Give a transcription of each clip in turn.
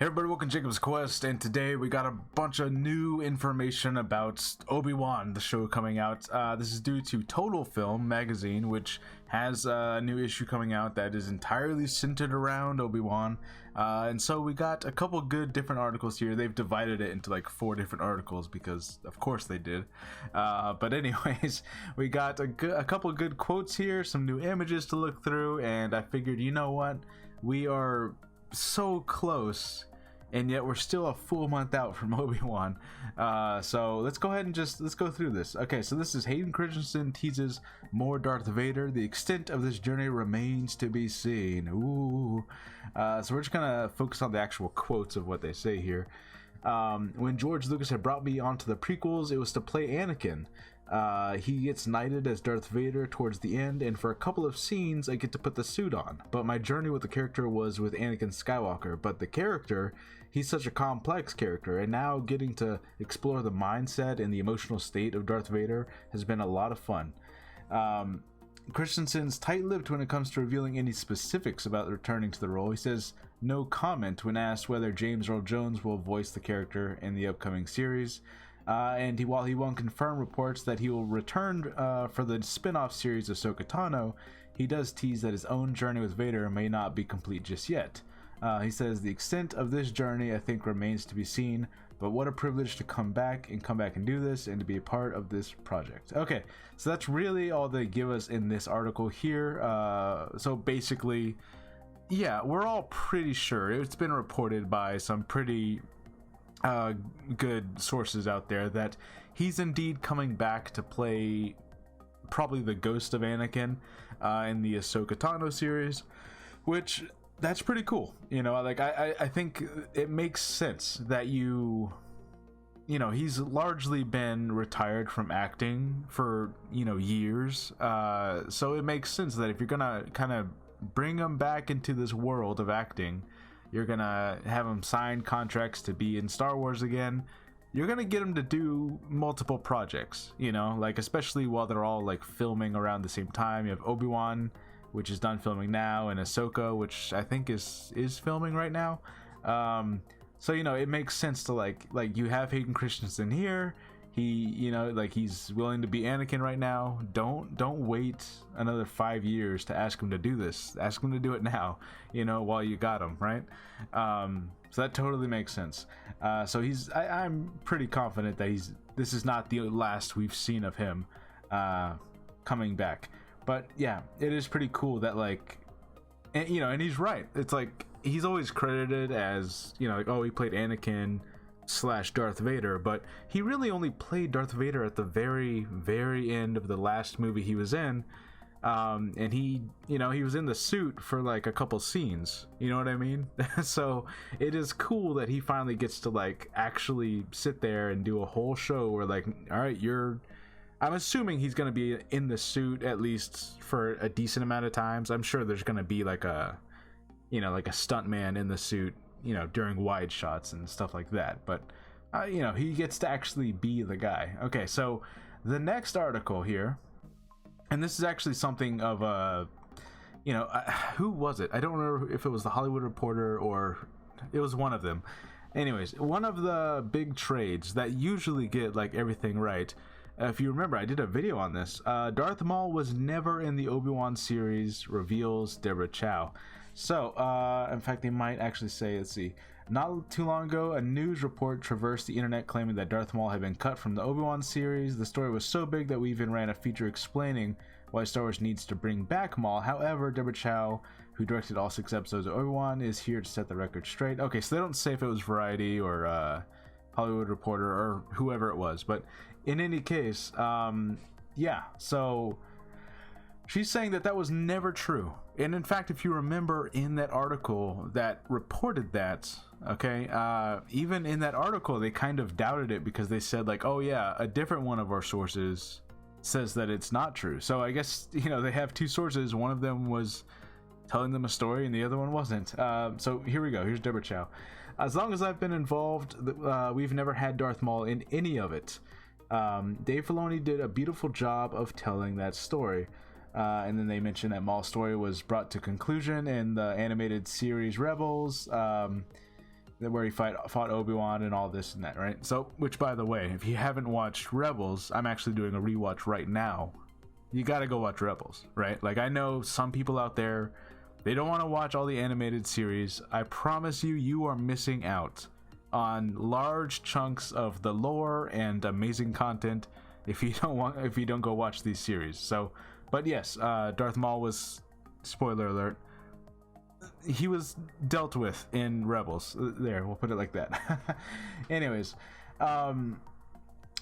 Hey everybody, welcome to Jacob's Quest, and today we got a bunch of new information about Obi-Wan, the show coming out. This is due to Total Film magazine, which has a new issue coming out that is entirely centered around Obi-Wan. And so we got a couple good different articles here. They've divided it into like 4 different articles because of course they did. But anyways, we got a couple good quotes here, some new images to look through, and I figured, you know what? We are so close, and yet we're still a full month out from Obi-Wan. So let's go ahead and let's go through this. Okay, so this is Hayden Christensen teases more Darth Vader. The extent of this journey remains to be seen. Ooh. So we're just gonna focus on the actual quotes of what they say here. When George Lucas had brought me onto the prequels, it was to play Anakin. He gets knighted as Darth Vader towards the end, and for a couple of scenes I get to put the suit on. But my journey with the character was with Anakin Skywalker. But the character, he's such a complex character, and now getting to explore the mindset and the emotional state of Darth Vader has been a lot of fun. Christensen's tight-lipped when it comes to revealing any specifics about returning to the role. He says no comment when asked whether James Earl Jones will voice the character in the upcoming series. While he won't confirm reports that he will return for the spin-off series of Ahsoka Tano, he does tease that his own journey with Vader may not be complete just yet. He says the extent of this journey I think remains to be seen, but what a privilege to come back and do this and to be a part of this project. Okay, so that's really all they give us in this article here. So basically, yeah, we're all pretty sure. It's been reported by some pretty good sources out there that he's indeed coming back to play probably the ghost of Anakin in the Ahsoka Tano series, which that's pretty cool. You know, like I think it makes sense that you know, he's largely been retired from acting for, you know, years, so it makes sense that if you're gonna kind of bring him back into this world of acting, you're gonna have him sign contracts to be in Star Wars again. You're gonna get him to do multiple projects, you know, like especially while they're all like filming around the same time. You have Obi-Wan, which is done filming now, and Ahsoka, which I think is filming right now. So you know, it makes sense to like you have Hayden Christensen here. He, you know, like he's willing to be Anakin right now. Don't wait another 5 years to ask him to do this. Ask him to do it now, you know, while you got him, right? So that totally makes sense. So I'm pretty confident that this is not the last we've seen of him coming back. But yeah, it is pretty cool that like, and, you know, and he's right. It's like he's always credited as, you know, like, oh, he played Anakin / Darth Vader, but he really only played Darth Vader at the very end of the last movie he was in, and he, you know, he was in the suit for like a couple scenes, you know what I mean? So it is cool that he finally gets to like actually sit there and do a whole show where like, all right, I'm assuming he's going to be in the suit at least for a decent amount of times. I'm sure there's going to be like a, you know, like a stuntman in the suit, you know, during wide shots and stuff like that. But you know, he gets to actually be the guy. Okay, so the next article here, and this is actually something of a, you know, who was it? I don't remember if it was the Hollywood Reporter or it was one of them. Anyways, one of the big trades that usually get like everything right. If you remember, I did a video on this. Darth Maul was never in the Obi-Wan series, reveals Deborah Chow. So, in fact, they might actually say, let's see, not too long ago, a news report traversed the internet claiming that Darth Maul had been cut from the Obi-Wan series. The story was so big that we even ran a feature explaining why Star Wars needs to bring back Maul. However, Deborah Chow, who directed all 6 episodes of Obi-Wan, is here to set the record straight. Okay, so they don't say if it was Variety or Hollywood Reporter or whoever it was, but in any case, yeah, so she's saying that was never true. And in fact, if you remember in that article that reported that, okay, even in that article, they kind of doubted it because they said like, oh yeah, a different one of our sources says that it's not true. So I guess, you know, they have 2 sources. One of them was telling them a story and the other one wasn't. So here we go. Here's Deborah Chow. As long as I've been involved, we've never had Darth Maul in any of it. Dave Filoni did a beautiful job of telling that story. And then they mentioned that Maul's story was brought to conclusion in the animated series Rebels. where he fought Obi-Wan and all this and that, right? So, which by the way, if you haven't watched Rebels, I'm actually doing a rewatch right now. You gotta go watch Rebels, right? Like, I know some people out there, they don't want to watch all the animated series. I promise you, you are missing out on large chunks of the lore and amazing content if you don't go watch these series. So, but yes, Darth Maul was, spoiler alert, he was dealt with in Rebels. There, we'll put it like that. Anyways,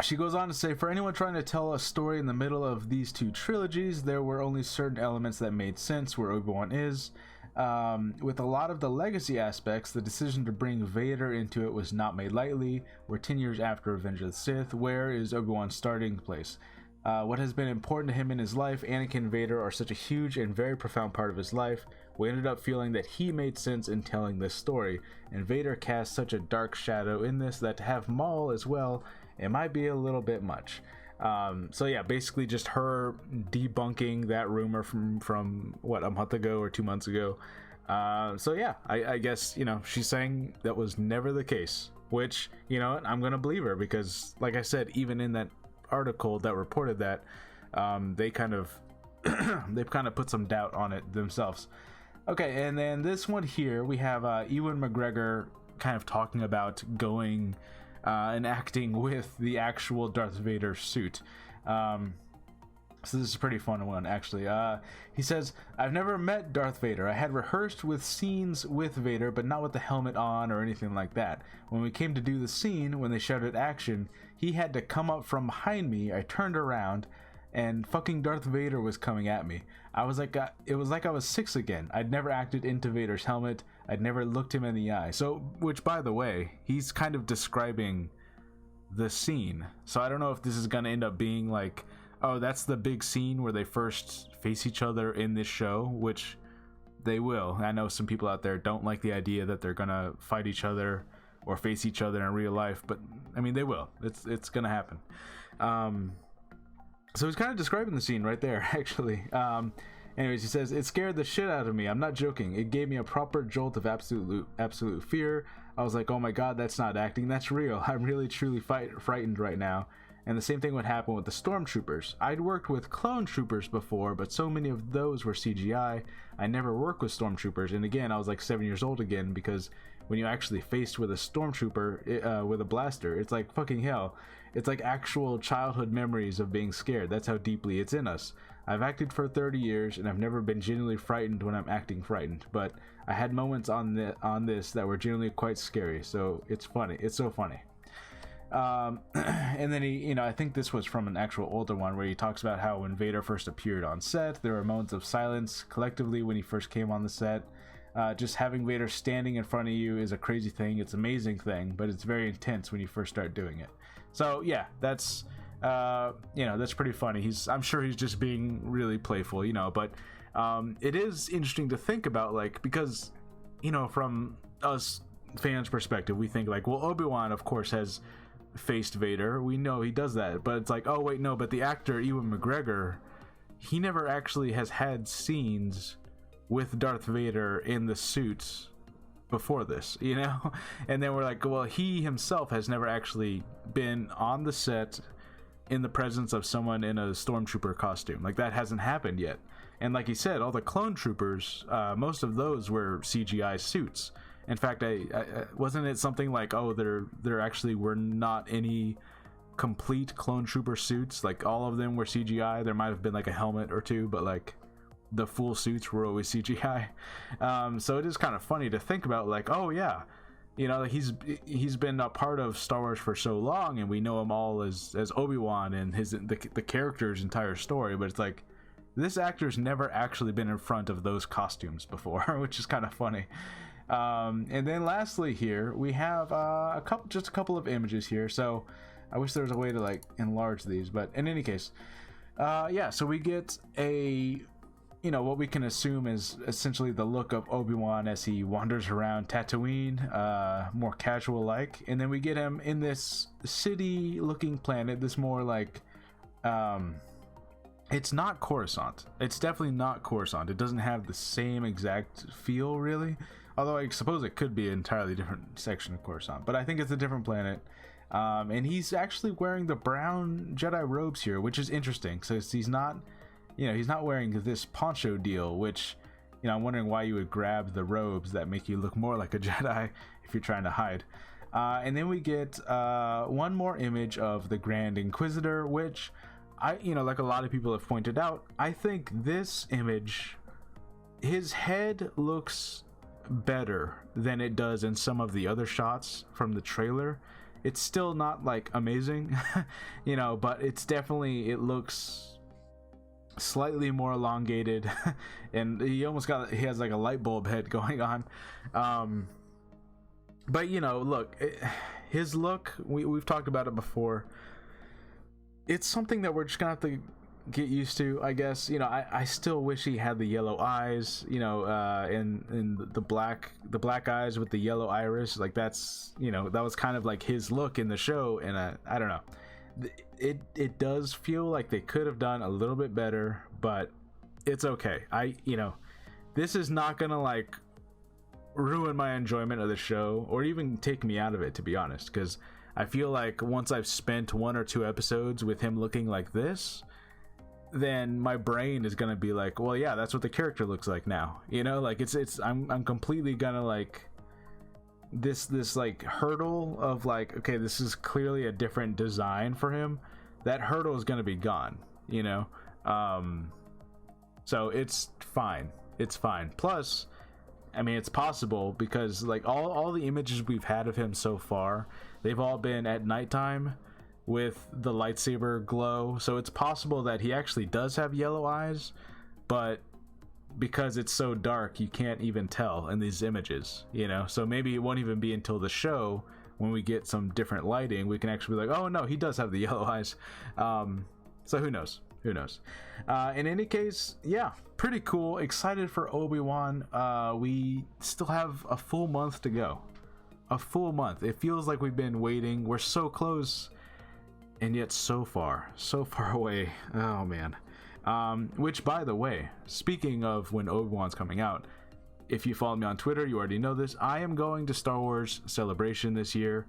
she goes on to say, for anyone trying to tell a story in the middle of these two trilogies, there were only certain elements that made sense where Obi-Wan is. With a lot of the legacy aspects, the decision to bring Vader into it was not made lightly. We're 10 years after Revenge of the Sith. Where is Obi-Wan's starting place? What has been important to him in his life? Anakin and Vader are such a huge and very profound part of his life. We ended up feeling that he made sense in telling this story, and Vader cast such a dark shadow in this that to have Maul as well, it might be a little bit much. So yeah, basically just her debunking that rumor from what, a month ago or 2 months ago. So yeah, I guess, you know, she's saying that was never the case, which, you know, I'm gonna believe her, because like I said, even in that article that reported that, they kind of they've kind of put some doubt on it themselves. Okay, and then this one here, we have Ewan McGregor kind of talking about going and acting with the actual Darth Vader suit. So this is a pretty fun one, actually. He says, I've never met Darth Vader. I had rehearsed with scenes with Vader, but not with the helmet on or anything like that. When we came to do the scene, when they shouted action, he had to come up from behind me. I turned around, and fucking Darth Vader was coming at me. I was like, it was like I was 6 again. I'd never acted into Vader's helmet. I'd never looked him in the eye. So, which by the way, he's kind of describing the scene. So I don't know if this is going to end up being like, oh, that's the big scene where they first face each other in this show, which they will. I know some people out there don't like the idea that they're going to fight each other or face each other in real life, but I mean, they will. It's going to happen. So he's kind of describing the scene right there, actually. Anyways, he says, it scared the shit out of me. I'm not joking. It gave me a proper jolt of absolute fear. I was like, oh my god, that's not acting, that's real. I'm really truly frightened right now. And the same thing would happen with the stormtroopers. I'd worked with clone troopers before, but so many of those were CGI. I never worked with stormtroopers. And again, I was like 7 years old again, because when you're actually faced with a stormtrooper with a blaster, it's like fucking hell. It's like actual childhood memories of being scared. That's how deeply it's in us. I've acted for 30 years, and I've never been genuinely frightened when I'm acting frightened, but I had moments on this that were genuinely quite scary. So it's funny. It's so funny. And then he, you know, I think this was from an actual older one where he talks about how when Vader first appeared on set, there were moments of silence collectively when he first came on the set. Just having Vader standing in front of you is a crazy thing. It's an amazing thing, but it's very intense when you first start doing it. So yeah, that's you know, that's pretty funny. I'm sure he's just being really playful, you know, but it is interesting to think about, like, because, you know, from us fans' perspective, we think like, well, Obi-Wan of course has faced Vader, we know he does that, but it's like, oh wait, no, but the actor Ewan McGregor, he never actually has had scenes with Darth Vader in the suits before this, you know. And then we're like, well, he himself has never actually been on the set in the presence of someone in a stormtrooper costume. Like, that hasn't happened yet. And like he said, all the clone troopers, most of those were CGI suits. In fact, I wasn't it something like, oh, there actually were not any complete clone trooper suits, like all of them were CGI. There might have been like a helmet or two, but like the full suits were always CGI. So it is kind of funny to think about, like, oh yeah, you know, he's been a part of Star Wars for so long, and we know him all as Obi-Wan and the character's entire story, but it's like, this actor's never actually been in front of those costumes before, which is kind of funny. And then lastly here we have just a couple of images here. So I wish there was a way to like enlarge these, but in any case, yeah, so we get a, you know, what we can assume is essentially the look of Obi-Wan as he wanders around Tatooine, more casual like, and then we get him in this city looking planet, this more like, it's not Coruscant. It's definitely not Coruscant. It doesn't have the same exact feel, really. Although I suppose it could be an entirely different section of Coruscant, but I think it's a different planet. And he's actually wearing the brown Jedi robes here, which is interesting. So he's not, he's not wearing this poncho deal, which, I'm wondering why you would grab the robes that make you look more like a Jedi if you're trying to hide. And then we get one more image of the Grand Inquisitor, which like a lot of people have pointed out, I think this image, his head looks better than it does in some of the other shots from the trailer. It's still not like amazing, but it's definitely, it looks slightly more elongated and he has like a light bulb head going on. But look, his look, we've talked about it before. It's something that we're just gonna have to get used to, I guess. I still wish he had the yellow eyes, and the black eyes with the yellow iris. Like that's, that was kind of like his look in the show, and I don't know. It does feel like they could have done a little bit better, but it's okay. This is not gonna like ruin my enjoyment of the show or even take me out of it, to be honest, because I feel like once I've spent 1 or 2 episodes with him looking like this, then my brain is gonna be like, well, yeah, that's what the character looks like now. Like I'm completely gonna like this like hurdle of like, okay, this is clearly a different design for him. That hurdle is gonna be gone. So it's fine. Plus, I mean, it's possible because like all the images we've had of him so far, they've all been at nighttime with the lightsaber glow. So it's possible that he actually does have yellow eyes, but because it's so dark, you can't even tell in these images, So maybe it won't even be until the show when we get some different lighting, we can actually be like, oh no, he does have the yellow eyes. So who knows? In any case, yeah, pretty cool. Excited for Obi-Wan. We still have a full month to go. A full month. It feels like we've been waiting. We're so close, and yet so far away. Oh man. Which, by the way, speaking of when Obi-Wan's coming out, if you follow me on Twitter, you already know this. I am going to Star Wars Celebration this year.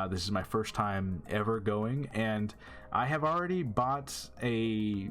This is my first time ever going, and I have already bought a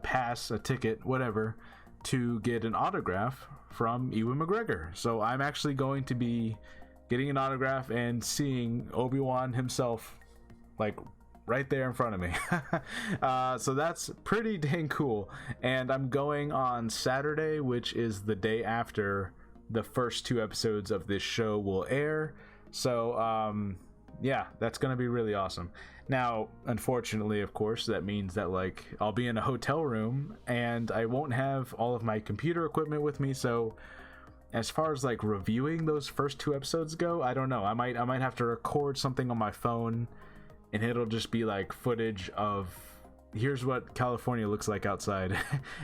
pass, a ticket, whatever, to get an autograph from Ewan McGregor. So I'm actually going to be getting an autograph and seeing Obi-Wan himself, like right there in front of me. So that's pretty dang cool. And I'm going on Saturday, which is the day after the first 2 episodes of this show will air. So yeah, that's gonna be really awesome. Now, unfortunately, of course, that means that like I'll be in a hotel room and I won't have all of my computer equipment with me. So as far as like reviewing those first 2 episodes go, I don't know. I might have to record something on my phone, and it'll just be like footage of here's what California looks like outside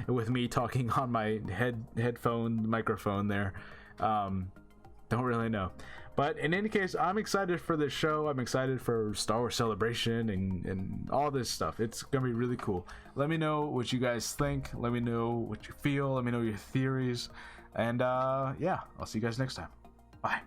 with me talking on my headphone microphone there. Don't really know. But in any case, I'm excited for this show. I'm excited for Star Wars Celebration and all this stuff. It's gonna be really cool. Let me know what you guys think. Let me know what you feel. Let me know your theories. And yeah, I'll see you guys next time. Bye.